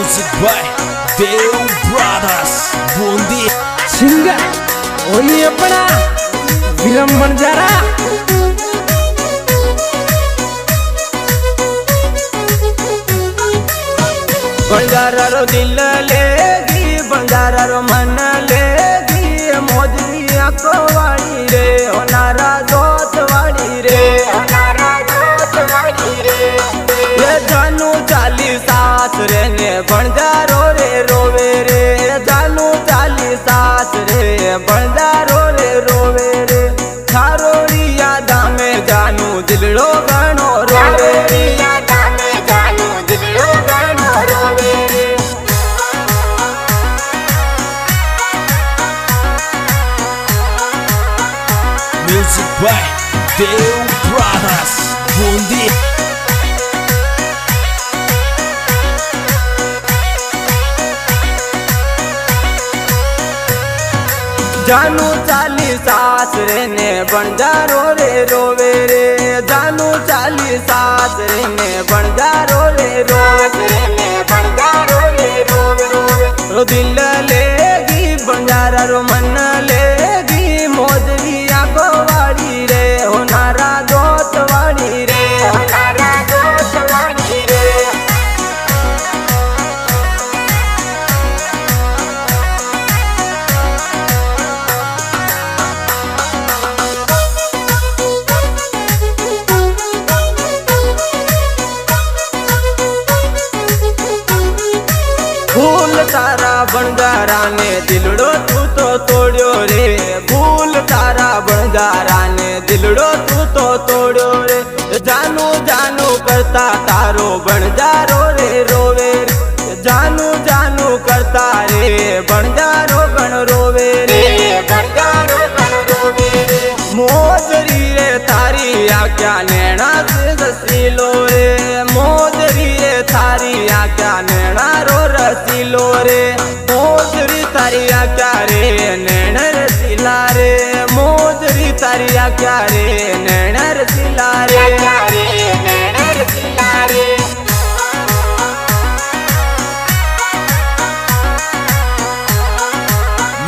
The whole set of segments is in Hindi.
Music by Dev Brothers Bundi singer ओली अपना विलम बंजारा बंजारा रो दिल लेगी बंजारा रो मन लेगी मोजरी आंखों वाली रे होनारा दोस्त वाली रे होनारा दोस्त वाली रे ये जानू चाली सास रे ने बंजारो रे रोवे रे जानू चाली सास रे बंजारो रे रोवे रे थारो यादा में जानू दिलड़ो गणो रोवे रे यादा में जानू दिलड़ो गणो रोवे रे Music by Dev Brothers Bundi जानू चाली सास रे ने बंजारो रे रोवे रे जानू चाली सास रे ने बंजारो रे रोवे ने बंजारो रे रोवे रो दिल लेगी बंजारा रो मन लेगी मोजरी आंखों वाली रे होनारा दोस्त वाली रे होनारा दोस्त वाली रे भूल तारा बंजारा ने दिलड़ो तू तो तोड़ियो रे भूल तारा बंजारा ने दिलड़ो तू तो तोड़ियो रे जानू जानू करता तारो बंजारो रे रोवे रे जानू जानू करता रे बंजारो गण रोवे रे बंजारो गण रोवे रे मोजरी रे तारी आज्ञा नैना से दसीलो रे मोजरी रे थारी आज्ञा नैना रो रसीलो रे मोजरी तारी आज्ञा रे नैना रसीला रे मोजरी तारी आज्ञा रे नैना रसीला रे नैना रसीला रे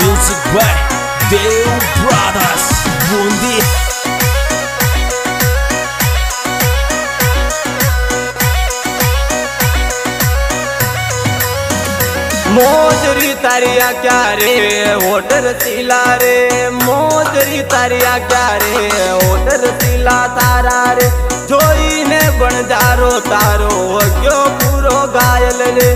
Music by Dev Brothers Bundi mojari तारिया क्या रे होटर सिला रे मोजरी तारिया क्या रे होटर सिला तारा रे जोई ने बंजारो तारो हो गयो पूरो घायल रे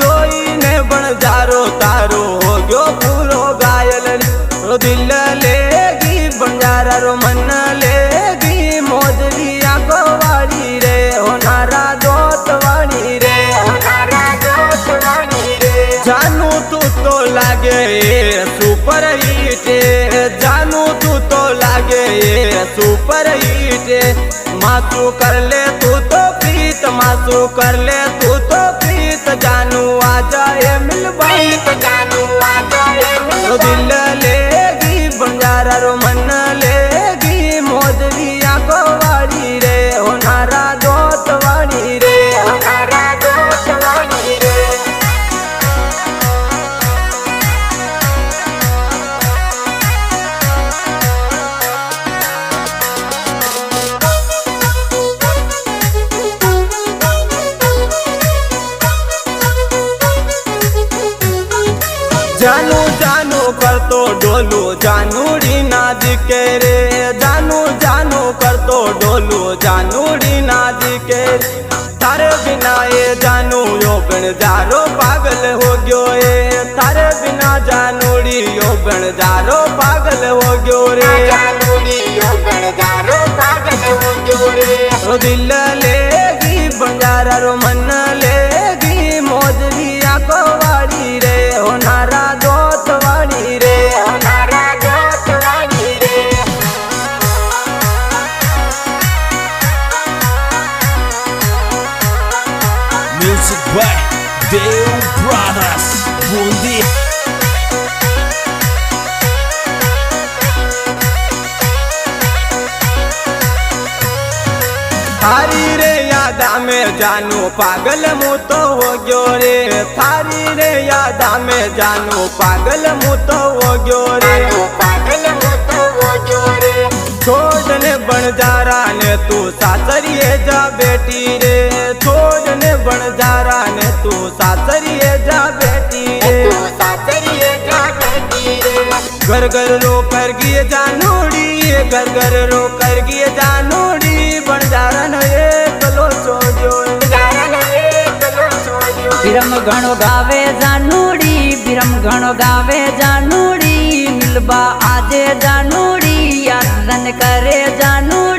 जोई ने बंजारो तारो हो गयो पूरो घायल रे दिल लेगी बंजारा रो मन लेगी मोजरी आंखों वाली रे होनारा दोस्त वाली रे होनारा दोस्त वाली रे जानू तू तो लागे ये सुपर हिट जानू तू तो लागे ये सुपर हिट मासू कर ले तू तो प्रीत मासू कर ले तू तो प्रीत जानू आ जाए मिल बात जानू आ जाए मिल दिल लेगी बंजारा रो मन लेगी मोजरी आंखों वाली रे होनारा दोस्त वाली रे होनारा दोस्त वाली रे जानू जानू कर तो डोलू जानूड़ी नाद के रे जानू जानू कर तो डोलू जानूड़ी नाद के तारे बिना ये जानू यो बन जारो पागल हो गयो ये तारे बिना जानूड़ी यो बन जारो पागल हो गयो रे जानूड़ी यो बन जारो पागल हो गयो रे दिल लेगी बंजारा रो मन लेगी मोजरी आंखों वाली रे होनारा दोस्त वाली रे होनारा दोस्त वाली रे Music by Dev Brothers Bundi थारी रे यादा में जानू पागल मुँह तो हो गयो रे, थारी रे याद में जानू पागल मुँह तो हो गयो रे, पागल मुँह तो हो गयो रे। छोड़ने बंजारा ने तू सासरिए जा बेटी रे, छोड़ने बंजारा ने तू सासरिए जा बेटी रे, तू सासरिए जा बेटी रे। घर घर रो कर गिए जानूड़ी, घर घर रो कर गिए जानूड़ी, बंजारा ने कलो सोजो बिरम घणो गावे जानूड़ी, बिरम घणो गावे जानूड़ी, मिलबा आजे जानूड़ी, याद करे जानूड़ी।